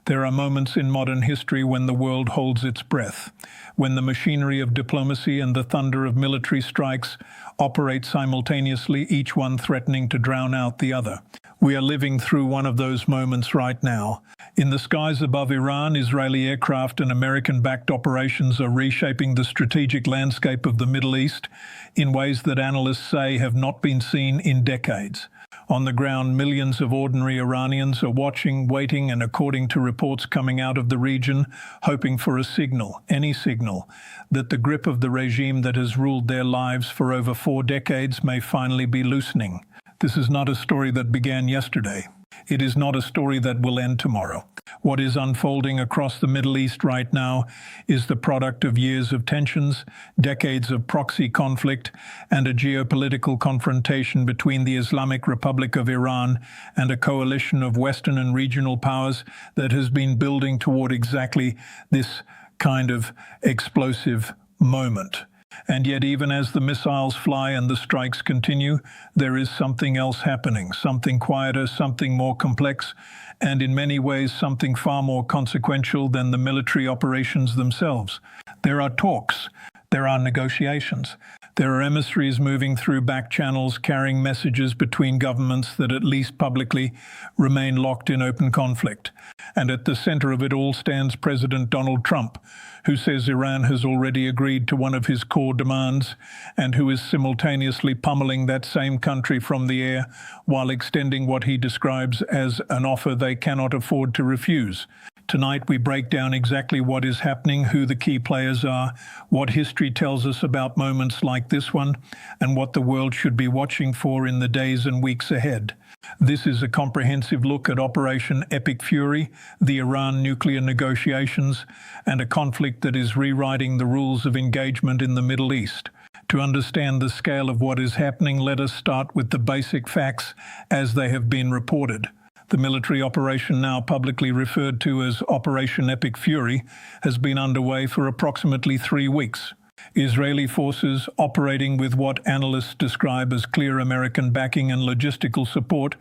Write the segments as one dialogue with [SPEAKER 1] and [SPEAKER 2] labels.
[SPEAKER 1] There are moments in modern history when the world holds its breath, when the machinery of diplomacy and the thunder of military strikes operate simultaneously, each one threatening to drown out the other. We are living through one of those moments right now. In the skies above Iran, Israeli aircraft and American-backed operations are reshaping the strategic landscape of the Middle East in ways that analysts say have not been seen in decades. On the ground, millions of ordinary Iranians are watching, waiting, and according to reports coming out of the region, hoping for a signal, any signal, that the grip of the regime that has ruled their lives for over 4 decades may finally be loosening. This is not a story that began yesterday. It is not a story that will end tomorrow. What is unfolding across the Middle East right now is the product of years of tensions, decades of proxy conflict, and a geopolitical confrontation between the Islamic Republic of Iran and a coalition of Western and regional powers that has been building toward exactly this kind of explosive moment. And yet, even as the missiles fly and the strikes continue, there is something else happening, something quieter, something more complex, and in many ways something far more consequential than the military operations themselves. There are talks, there are negotiations, there are emissaries moving through back channels carrying messages between governments that at least publicly remain locked in open conflict. And at the center of it all stands President Donald Trump, who says Iran has already agreed to one of his core demands and who is simultaneously pummeling that same country from the air while extending what he describes as an offer they cannot afford to refuse. Tonight we break down exactly what is happening, who the key players are, what history tells us about moments like this one, and what the world should be watching for in the days and weeks ahead. This is a comprehensive look at Operation Epic Fury, the Iran nuclear negotiations, and a conflict that is rewriting the rules of engagement in the Middle East. To understand the scale of what is happening, let us start with the basic facts as they have been reported. The military operation, now publicly referred to as Operation Epic Fury, has been underway for approximately 3 weeks. Israeli forces, operating with what analysts describe as clear American backing and logistical support,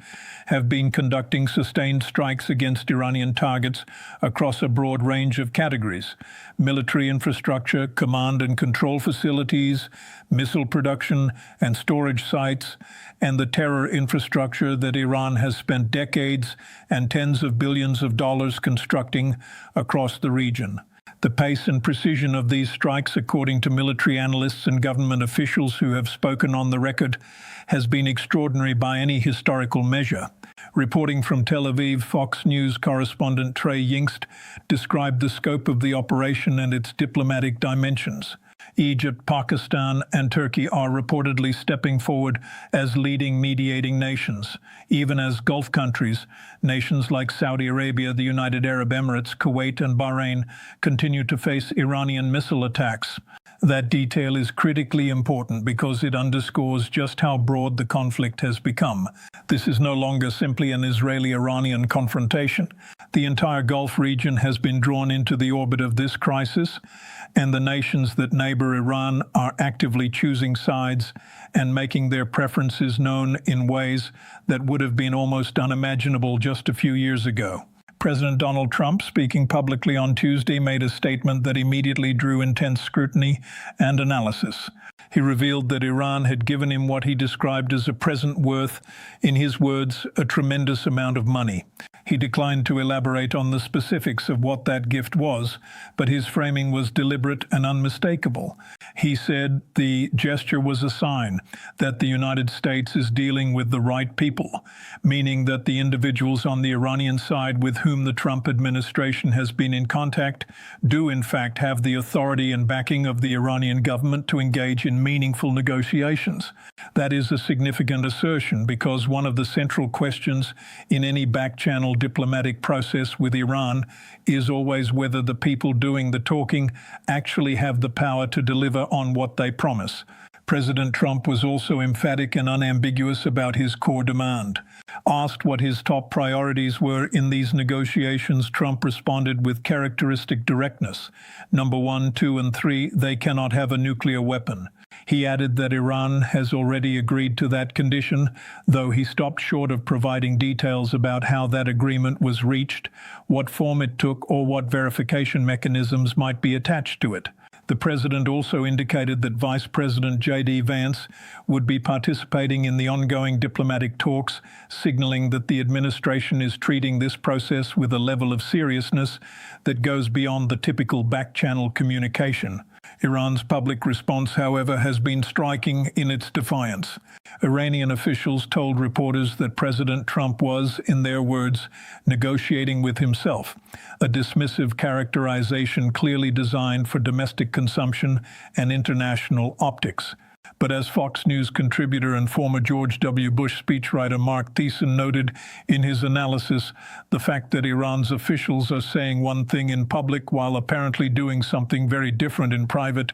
[SPEAKER 1] have been conducting sustained strikes against Iranian targets across a broad range of categories: military infrastructure, command and control facilities, missile production and storage sites, and the terror infrastructure that Iran has spent decades and tens of billions of dollars constructing across the region. The pace and precision of these strikes, according to military analysts and government officials who have spoken on the record, has been extraordinary by any historical measure. Reporting from Tel Aviv, Fox News correspondent Trey Yingst described the scope of the operation and its diplomatic dimensions. Egypt, Pakistan, and Turkey are reportedly stepping forward as leading mediating nations, even as Gulf countries, nations like Saudi Arabia, the United Arab Emirates, Kuwait, and Bahrain, continue to face Iranian missile attacks. That detail is critically important because it underscores just how broad the conflict has become. This is no longer simply an Israeli-Iranian confrontation. The entire Gulf region has been drawn into the orbit of this crisis, and the nations that neighbor Iran are actively choosing sides and making their preferences known in ways that would have been almost unimaginable just a few years ago. President Donald Trump, speaking publicly on Tuesday, made a statement that immediately drew intense scrutiny and analysis. He revealed that Iran had given him what he described as a present worth, in his words, a tremendous amount of money. He declined to elaborate on the specifics of what that gift was, but his framing was deliberate and unmistakable. He said the gesture was a sign that the United States is dealing with the right people, meaning that the individuals on the Iranian side with whom the Trump administration has been in contact do in fact have the authority and backing of the Iranian government to engage in meaningful negotiations. That is a significant assertion because one of the central questions in any back-channel diplomatic process with Iran is always whether the people doing the talking actually have the power to deliver on what they promise. President Trump was also emphatic and unambiguous about his core demand. Asked what his top priorities were in these negotiations, Trump responded with characteristic directness. Number 1, 2, and 3, they cannot have a nuclear weapon. He added that Iran has already agreed to that condition, though he stopped short of providing details about how that agreement was reached, what form it took, or what verification mechanisms might be attached to it. The president also indicated that Vice President J.D. Vance would be participating in the ongoing diplomatic talks, signaling that the administration is treating this process with a level of seriousness that goes beyond the typical back-channel communication. Iran's public response, however, has been striking in its defiance. Iranian officials told reporters that President Trump was, in their words, negotiating with himself, a dismissive characterization clearly designed for domestic consumption and international optics. But as Fox News contributor and former George W. Bush speechwriter Mark Thiessen noted in his analysis, the fact that Iran's officials are saying one thing in public while apparently doing something very different in private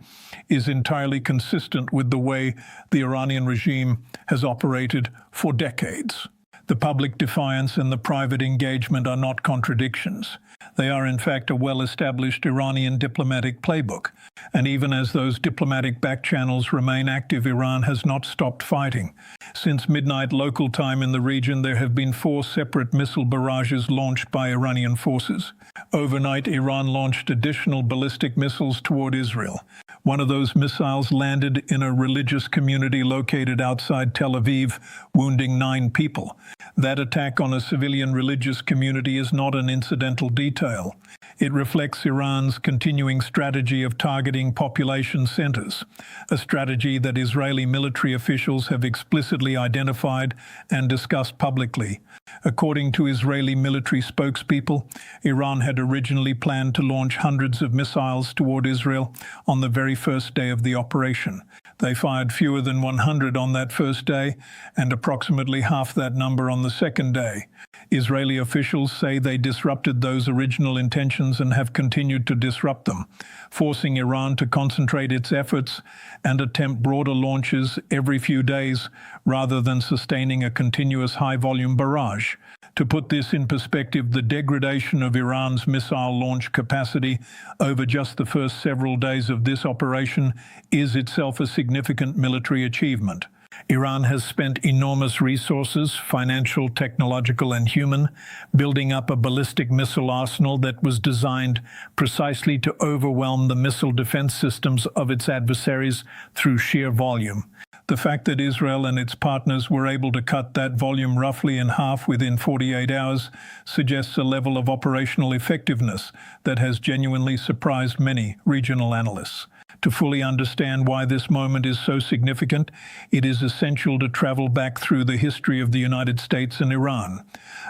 [SPEAKER 1] is entirely consistent with the way the Iranian regime has operated for decades. The public defiance and the private engagement are not contradictions. They are, in fact, a well-established Iranian diplomatic playbook. And even as those diplomatic back-channels remain active, Iran has not stopped fighting. Since midnight local time in the region, there have been 4 separate missile barrages launched by Iranian forces. Overnight, Iran launched additional ballistic missiles toward Israel. One of those missiles landed in a religious community located outside Tel Aviv, wounding 9 people. That attack on a civilian religious community is not an incidental detail. It reflects Iran's continuing strategy of targeting population centers, a strategy that Israeli military officials have explicitly identified and discussed publicly. According to Israeli military spokespeople, Iran had originally planned to launch hundreds of missiles toward Israel on the very first day of the operation. They fired fewer than 100 on that first day and approximately half that number on the second day. Israeli officials say they disrupted those original intentions and have continued to disrupt them, forcing Iran to concentrate its efforts and attempt broader launches every few days rather than sustaining a continuous high-volume barrage. To put this in perspective, the degradation of Iran's missile launch capacity over just the first several days of this operation is itself a significant military achievement. Iran has spent enormous resources, financial, technological, and human, building up a ballistic missile arsenal that was designed precisely to overwhelm the missile defense systems of its adversaries through sheer volume. The fact that Israel and its partners were able to cut that volume roughly in half within 48 hours suggests a level of operational effectiveness that has genuinely surprised many regional analysts. To fully understand why this moment is so significant, it is essential to travel back through the history of the United States and Iran,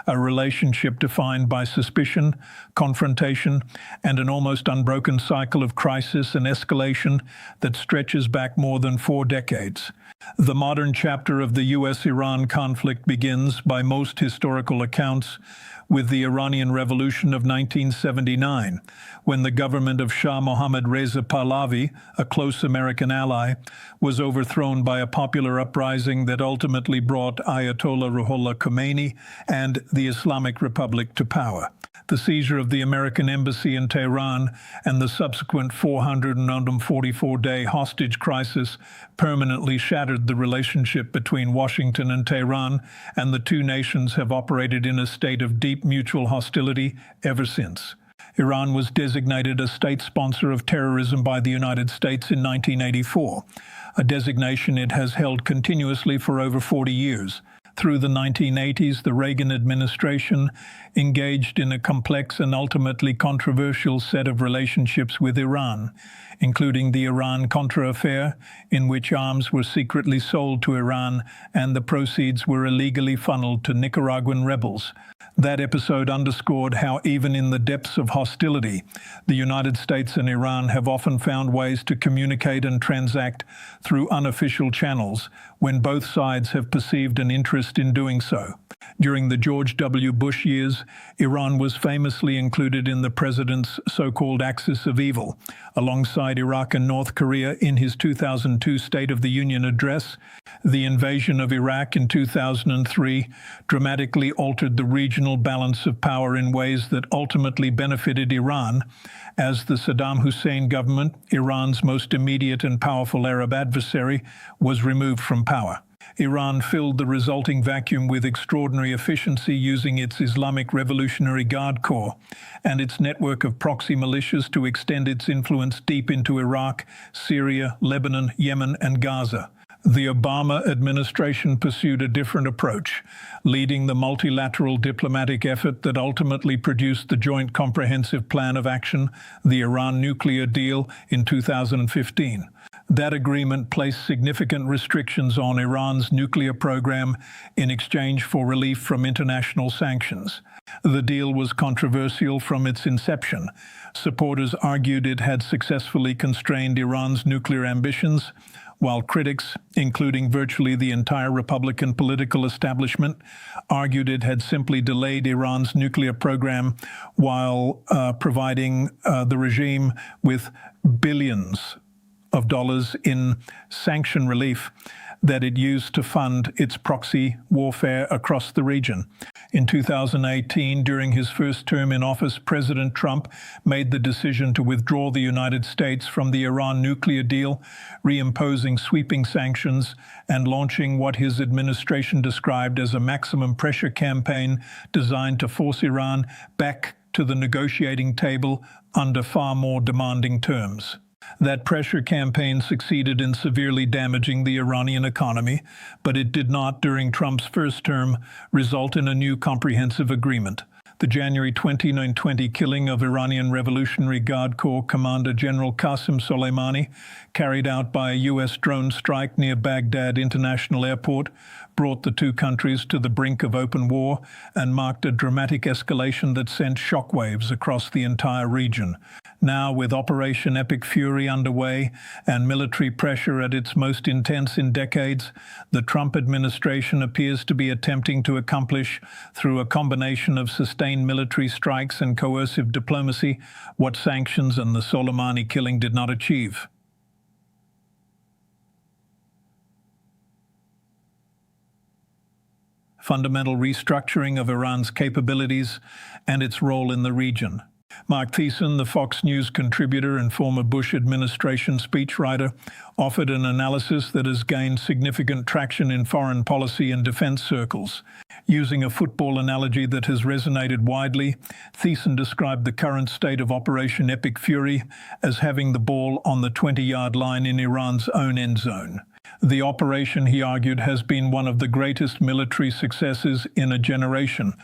[SPEAKER 1] a relationship defined by suspicion, confrontation, and an almost unbroken cycle of crisis and escalation that stretches back more than 4 decades. The modern chapter of the U.S.-Iran conflict begins, by most historical accounts, with the Iranian Revolution of 1979, when the government of Shah Mohammad Reza Pahlavi, a close American ally, was overthrown by a popular uprising that ultimately brought Ayatollah Ruhollah Khomeini and the Islamic Republic to power. The seizure of the American embassy in Tehran and the subsequent 444-day hostage crisis permanently shattered the relationship between Washington and Tehran, and the two nations have operated in a state of deep mutual hostility ever since. Iran was designated a state sponsor of terrorism by the United States in 1984, a designation it has held continuously for over 40 years. Through the 1980s, the Reagan administration engaged in a complex and ultimately controversial set of relationships with Iran, including the Iran-Contra affair, in which arms were secretly sold to Iran and the proceeds were illegally funneled to Nicaraguan rebels. That episode underscored how, even in the depths of hostility, the United States and Iran have often found ways to communicate and transact through unofficial channels when both sides have perceived an interest in doing so. During the George W. Bush years, Iran was famously included in the president's so-called axis of evil, alongside Iraq and North Korea in his 2002 State of the Union address. The invasion of Iraq in 2003 dramatically altered the regional regional balance of power in ways that ultimately benefited Iran, as the Saddam Hussein government, Iran's most immediate and powerful Arab adversary, was removed from power. Iran filled the resulting vacuum with extraordinary efficiency using its Islamic Revolutionary Guard Corps and its network of proxy militias to extend its influence deep into Iraq, Syria, Lebanon, Yemen, and Gaza. The Obama administration pursued a different approach, leading the multilateral diplomatic effort that ultimately produced the Joint Comprehensive Plan of Action, the Iran nuclear deal, in 2015. That agreement placed significant restrictions on Iran's nuclear program in exchange for relief from international sanctions. The deal was controversial from its inception. Supporters argued it had successfully constrained Iran's nuclear ambitions, while critics, including virtually the entire Republican political establishment, argued it had simply delayed Iran's nuclear program while providing the regime with billions of dollars in sanction relief that it used to fund its proxy warfare across the region. In 2018, during his first term in office, President Trump made the decision to withdraw the United States from the Iran nuclear deal, reimposing sweeping sanctions and launching what his administration described as a maximum pressure campaign designed to force Iran back to the negotiating table under far more demanding terms. That pressure campaign succeeded in severely damaging the Iranian economy, but it did not, during Trump's first term, result in a new comprehensive agreement. The January 2020 killing of Iranian Revolutionary Guard Corps Commander General Qasem Soleimani, carried out by a U.S. drone strike near Baghdad International Airport, brought the two countries to the brink of open war and marked a dramatic escalation that sent shockwaves across the entire region. Now, with Operation Epic Fury underway and military pressure at its most intense in decades, the Trump administration appears to be attempting to accomplish, through a combination of sustained military strikes and coercive diplomacy, what sanctions and the Soleimani killing did not achieve. Fundamental restructuring of Iran's capabilities and its role in the region. Mark Thiessen, the Fox News contributor and former Bush administration speechwriter, offered an analysis that has gained significant traction in foreign policy and defense circles. Using a football analogy that has resonated widely, Thiessen described the current state of Operation Epic Fury as having the ball on the 20-yard line in Iran's own end zone. The operation, he argued, has been one of the greatest military successes in a generation,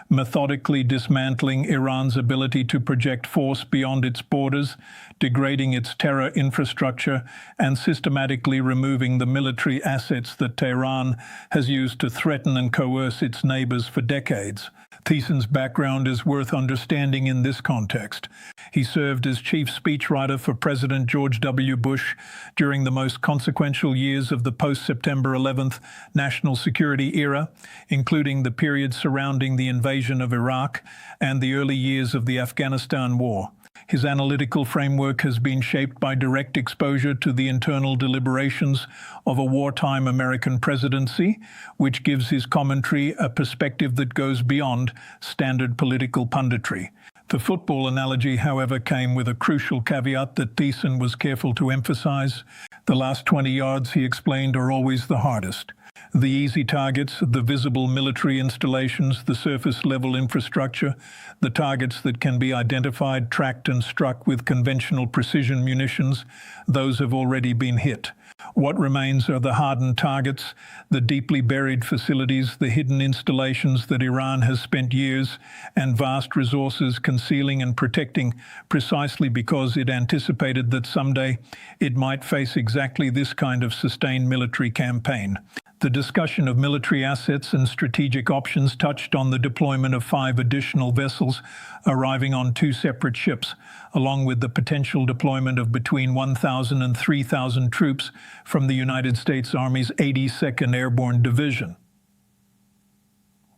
[SPEAKER 1] methodically dismantling Iran's ability to project force beyond its borders, degrading its terror infrastructure, and systematically removing the military assets that Tehran has used to threaten and coerce its neighbors for decades. Thiessen's background is worth understanding in this context. He served as chief speechwriter for President George W. Bush during the most consequential years of the post-September 11th national security era, including the period surrounding the invasion of Iraq and the early years of the Afghanistan war. His analytical framework has been shaped by direct exposure to the internal deliberations of a wartime American presidency, which gives his commentary a perspective that goes beyond standard political punditry. The football analogy, however, came with a crucial caveat that Thiessen was careful to emphasize. The last 20 yards, he explained, are always the hardest. The easy targets, the visible military installations, the surface-level infrastructure, the targets that can be identified, tracked, and struck with conventional precision munitions, those have already been hit. What remains are the hardened targets, the deeply buried facilities, the hidden installations that Iran has spent years and vast resources concealing and protecting, precisely because it anticipated that someday it might face exactly this kind of sustained military campaign. The discussion of military assets and strategic options touched on the deployment of 5 additional vessels arriving on 2 separate ships, along with the potential deployment of between 1,000 and 3,000 troops from the United States Army's 82nd Airborne Division.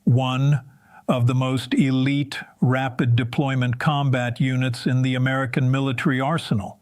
[SPEAKER 1] One of the most elite rapid deployment combat units in the American military arsenal,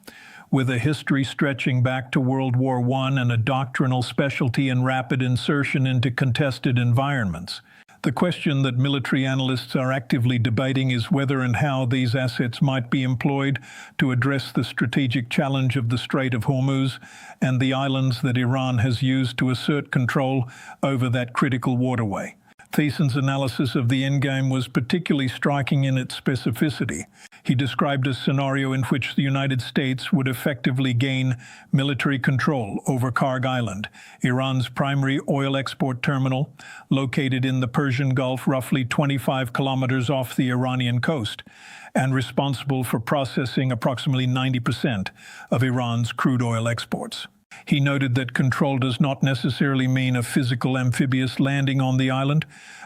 [SPEAKER 1] with a history stretching back to World War I and a doctrinal specialty in rapid insertion into contested environments. The question that military analysts are actively debating is whether and how these assets might be employed to address the strategic challenge of the Strait of Hormuz and the islands that Iran has used to assert control over that critical waterway. Thiessen's analysis of the endgame was particularly striking in its specificity. He described a scenario in which the United States would effectively gain military control over Karg Island, Iran's primary oil export terminal, located in the Persian Gulf roughly 25 kilometers off the Iranian coast, and responsible for processing approximately 90% of Iran's crude oil exports. He noted that control does not necessarily mean a physical amphibious landing on the island,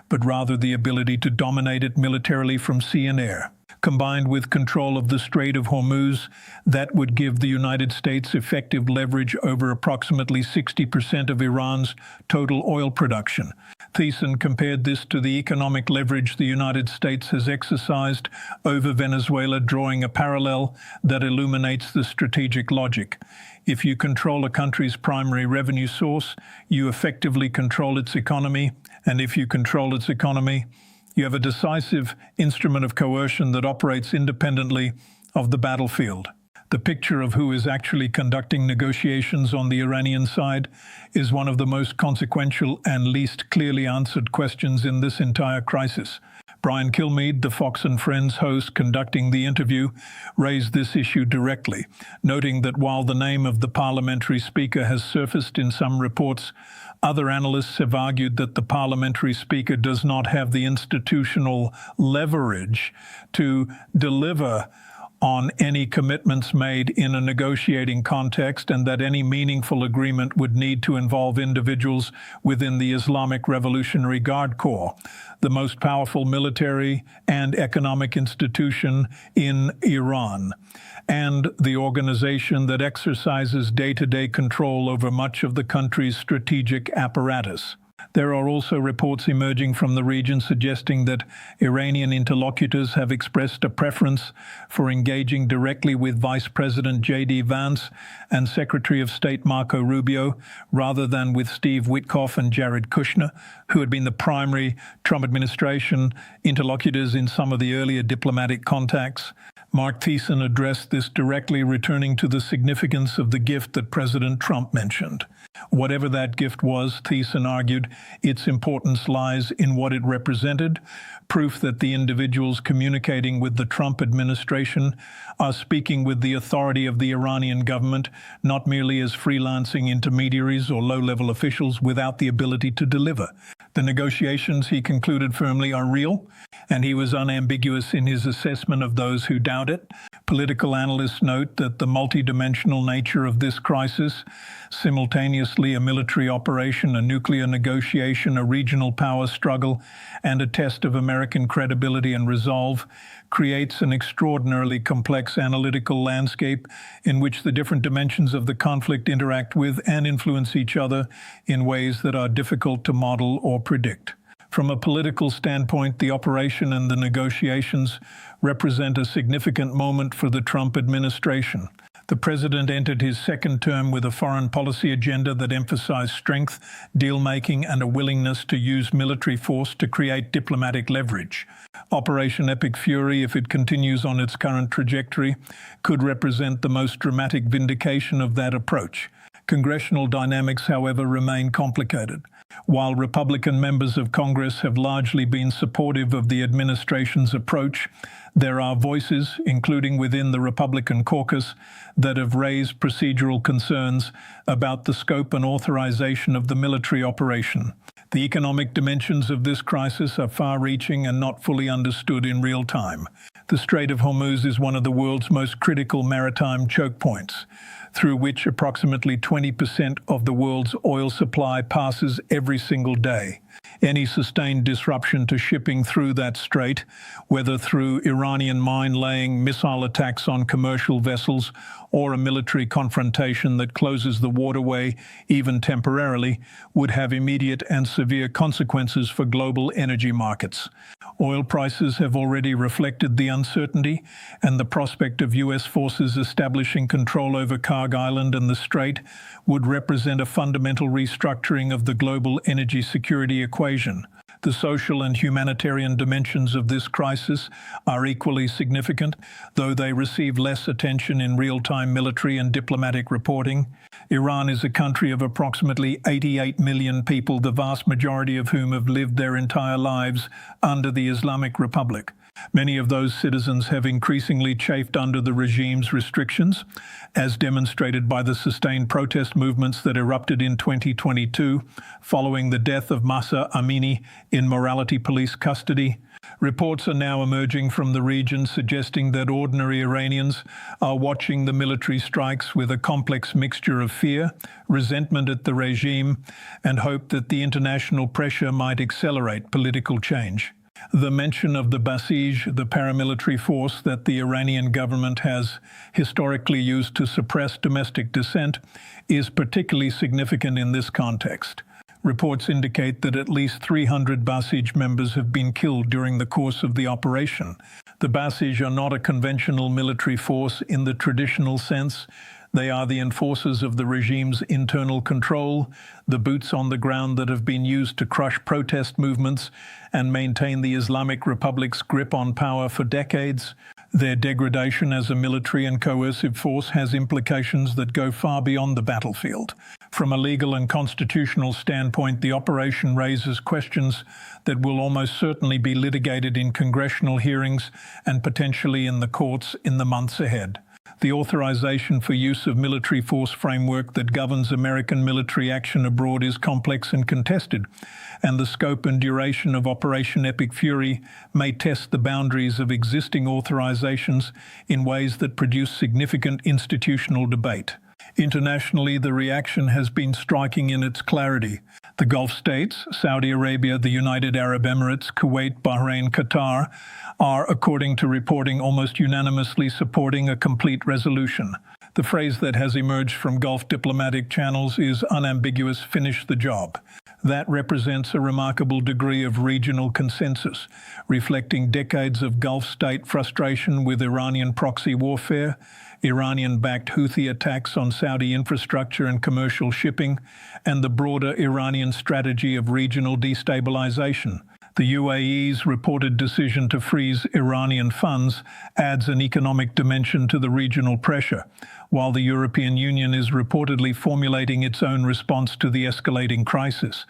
[SPEAKER 1] but rather the ability to dominate it militarily from sea and air. Combined with control of the Strait of Hormuz, that would give the United States effective leverage over approximately 60% of Iran's total oil production. Thiessen compared this to the economic leverage the United States has exercised over Venezuela, drawing a parallel that illuminates the strategic logic. If you control a country's primary revenue source, you effectively control its economy, and if you control its economy, you have a decisive instrument of coercion that operates independently of the battlefield. The picture of who is actually conducting negotiations on the Iranian side is one of the most consequential and least clearly answered questions in this entire crisis. Brian Kilmeade, the Fox and Friends host conducting the interview, raised this issue directly, noting that while the name of the parliamentary speaker has surfaced in some reports, other analysts have argued that the parliamentary speaker does not have the institutional leverage to deliver on any commitments made in a negotiating context, and that any meaningful agreement would need to involve individuals within the Islamic Revolutionary Guard Corps, the most powerful military and economic institution in Iran, and the organization that exercises day-to-day control over much of the country's strategic apparatus. There are also reports emerging from the region suggesting that Iranian interlocutors have expressed a preference for engaging directly with Vice President J.D. Vance and Secretary of State Marco Rubio, rather than with Steve Witkoff and Jared Kushner, who had been the primary Trump administration interlocutors in some of the earlier diplomatic contacts. Mark Thiessen addressed this directly, returning to the significance of the gift that President Trump mentioned. Whatever that gift was, Thiessen argued, its importance lies in what it represented, proof that the individuals communicating with the Trump administration are speaking with the authority of the Iranian government, not merely as freelancing intermediaries or low-level officials without the ability to deliver. The negotiations, he concluded firmly, are real, and he was unambiguous in his assessment of those who doubt it. Political analysts note that the multidimensional nature of this crisis, simultaneously a military operation, a nuclear negotiation, a regional power struggle, and a test of American credibility and resolve, creates an extraordinarily complex analytical landscape in which the different dimensions of the conflict interact with and influence each other in ways that are difficult to model or predict. From a political standpoint, the operation and the negotiations represent a significant moment for the Trump administration. The president entered his second term with a foreign policy agenda that emphasized strength, deal-making, and a willingness to use military force to create diplomatic leverage. Operation Epic Fury, if it continues on its current trajectory, could represent the most dramatic vindication of that approach. Congressional dynamics, however, remain complicated. While Republican members of Congress have largely been supportive of the administration's approach, there are voices, including within the Republican caucus, that have raised procedural concerns about the scope and authorization of the military operation. The economic dimensions of this crisis are far-reaching and not fully understood in real time. The Strait of Hormuz is one of the world's most critical maritime choke points, through which approximately 20% of the world's oil supply passes every single day. Any sustained disruption to shipping through that strait, whether through Iranian mine-laying, missile attacks on commercial vessels, or a military confrontation that closes the waterway, even temporarily, would have immediate and severe consequences for global energy markets. Oil prices have already reflected the uncertainty, and the prospect of U.S. forces establishing control over Karg Island and the Strait would represent a fundamental restructuring of the global energy security equation. The social and humanitarian dimensions of this crisis are equally significant, though they receive less attention in real-time military and diplomatic reporting. Iran is a country of approximately 88 million people, the vast majority of whom have lived their entire lives under the Islamic Republic. Many of those citizens have increasingly chafed under the regime's restrictions, as demonstrated by the sustained protest movements that erupted in 2022 following the death of Mahsa Amini in morality police custody. Reports are now emerging from the region suggesting that ordinary Iranians are watching the military strikes with a complex mixture of fear, resentment at the regime, and hope that the international pressure might accelerate political change. The mention of the Basij, the paramilitary force that the Iranian government has historically used to suppress domestic dissent, is particularly significant in this context. Reports indicate that at least 300 Basij members have been killed during the course of the operation. The Basij are not a conventional military force in the traditional sense. They are the enforcers of the regime's internal control, the boots on the ground that have been used to crush protest movements and maintain the Islamic Republic's grip on power for decades. Their degradation as a military and coercive force has implications that go far beyond the battlefield. From a legal and constitutional standpoint, the operation raises questions that will almost certainly be litigated in congressional hearings and potentially in the courts in the months ahead. The authorization for use of military force framework that governs American military action abroad is complex and contested, and the scope and duration of Operation Epic Fury may test the boundaries of existing authorizations in ways that produce significant institutional debate. Internationally, the reaction has been striking in its clarity. The Gulf states, Saudi Arabia, the United Arab Emirates, Kuwait, Bahrain, Qatar, are, according to reporting, almost unanimously supporting a complete resolution. The phrase that has emerged from Gulf diplomatic channels is unambiguous, finish the job. That represents a remarkable degree of regional consensus, reflecting decades of Gulf state frustration with Iranian proxy warfare, Iranian-backed Houthi attacks on Saudi infrastructure and commercial shipping, and the broader Iranian strategy of regional destabilization. The UAE's reported decision to freeze Iranian funds adds an economic dimension to the regional pressure, while the European Union is reportedly formulating its own response to the escalating crisis.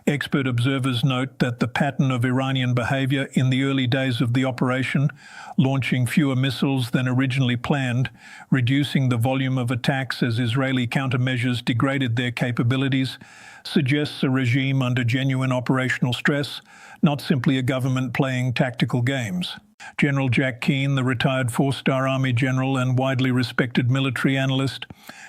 [SPEAKER 1] Expert observers note that the pattern of Iranian behavior in the early days of the operation, launching fewer missiles than originally planned, reducing the volume of attacks as Israeli countermeasures degraded their capabilities, suggests a regime under genuine operational stress, not simply a government playing tactical games. General Jack Keane, the retired four-star Army general and widely respected military analyst,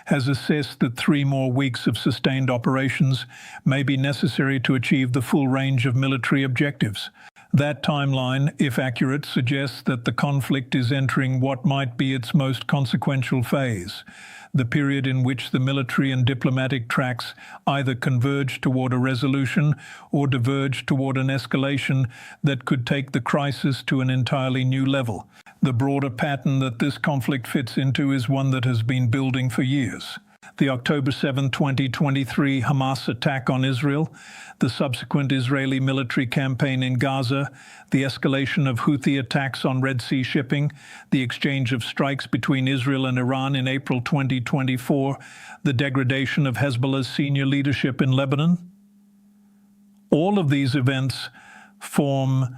[SPEAKER 1] has assessed that 3 more weeks of sustained operations may be necessary to achieve the full range of military objectives. That timeline, if accurate, suggests that the conflict is entering what might be its most consequential phase, the period in which the military and diplomatic tracks either converge toward a resolution or diverge toward an escalation that could take the crisis to an entirely new level. The broader pattern that this conflict fits into is one that has been building for years. The October 7, 2023 Hamas attack on Israel, the subsequent Israeli military campaign in Gaza, the escalation of Houthi attacks on Red Sea shipping, the exchange of strikes between Israel and Iran in April 2024, the degradation of Hezbollah's senior leadership in Lebanon. All of these events form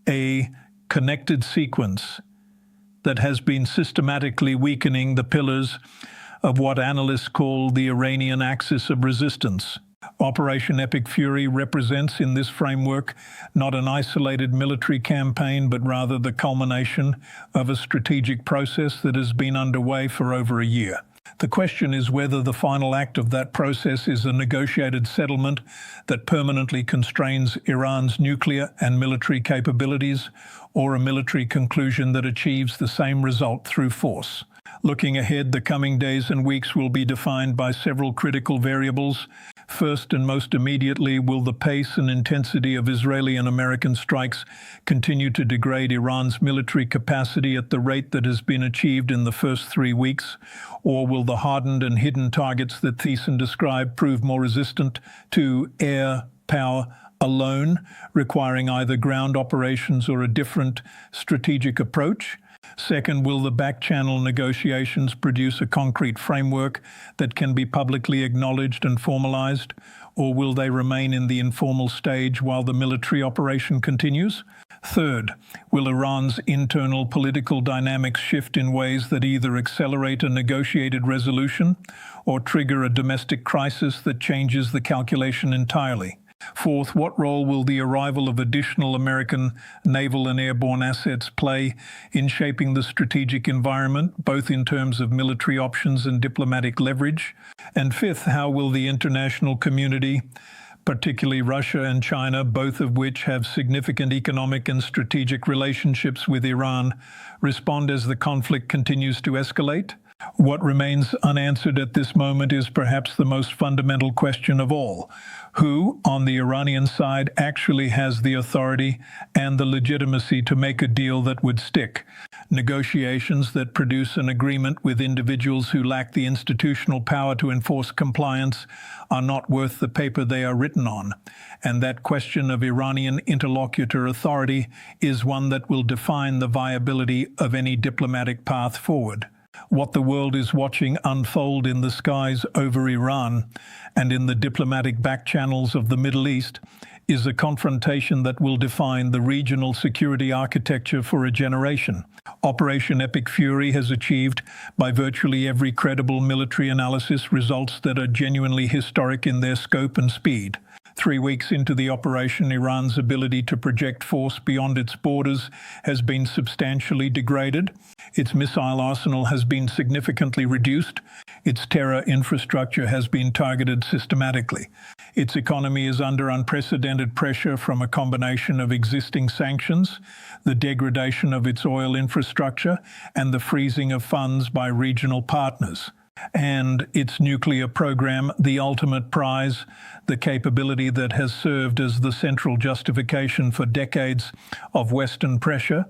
[SPEAKER 1] a connected sequence that has been systematically weakening the pillars of what analysts call the Iranian axis of resistance. Operation Epic Fury represents in this framework not an isolated military campaign, but rather the culmination of a strategic process that has been underway for over a year. The question is whether the final act of that process is a negotiated settlement that permanently constrains Iran's nuclear and military capabilities, or a military conclusion that achieves the same result through force. Looking ahead, the coming days and weeks will be defined by several critical variables. First and most immediately, will the pace and intensity of Israeli and American strikes continue to degrade Iran's military capacity at the rate that has been achieved in the first 3 weeks? Or will the hardened and hidden targets that Thiessen described prove more resistant to air power, alone, requiring either ground operations or a different strategic approach? Second, will the back-channel negotiations produce a concrete framework that can be publicly acknowledged and formalized, or will they remain in the informal stage while the military operation continues? Third, will Iran's internal political dynamics shift in ways that either accelerate a negotiated resolution or trigger a domestic crisis that changes the calculation entirely? Fourth, what role will the arrival of additional American naval and airborne assets play in shaping the strategic environment, both in terms of military options and diplomatic leverage? And fifth, how will the international community, particularly Russia and China, both of which have significant economic and strategic relationships with Iran, respond as the conflict continues to escalate? What remains unanswered at this moment is perhaps the most fundamental question of all. Who, on the Iranian side, actually has the authority and the legitimacy to make a deal that would stick? Negotiations that produce an agreement with individuals who lack the institutional power to enforce compliance are not worth the paper they are written on. And that question of Iranian interlocutor authority is one that will define the viability of any diplomatic path forward. What the world is watching unfold in the skies over Iran and in the diplomatic back-channels of the Middle East is a confrontation that will define the regional security architecture for a generation. Operation Epic Fury has achieved, by virtually every credible military analysis, results that are genuinely historic in their scope and speed. 3 weeks into the operation, Iran's ability to project force beyond its borders has been substantially degraded. Its missile arsenal has been significantly reduced. Its terror infrastructure has been targeted systematically. Its economy is under unprecedented pressure from a combination of existing sanctions, the degradation of its oil infrastructure, and the freezing of funds by regional partners. And its nuclear program, the ultimate prize, the capability that has served as the central justification for decades of Western pressure,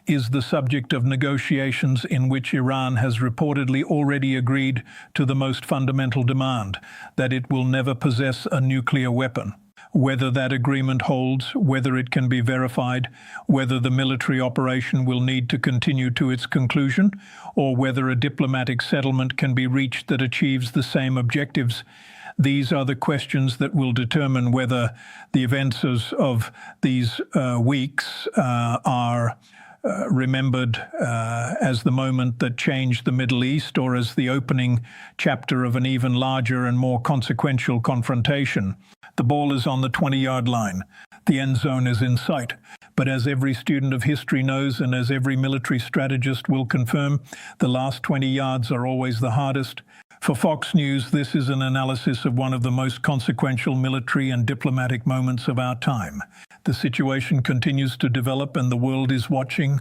[SPEAKER 1] is the subject of negotiations in which Iran has reportedly already agreed to the most fundamental demand, that it will never possess a nuclear weapon. Whether that agreement holds, whether it can be verified, whether the military operation will need to continue to its conclusion, or whether a diplomatic settlement can be reached that achieves the same objectives, these are the questions that will determine whether the events of these weeks are remembered as the moment that changed the Middle East, or as the opening chapter of an even larger and more consequential confrontation. The ball is on the 20-yard line. The end zone is in sight. But as every student of history knows, and as every military strategist will confirm, the last 20 yards are always the hardest. For Fox News, this is an analysis of one of the most consequential military and diplomatic moments of our time. The situation continues to develop and the world is watching.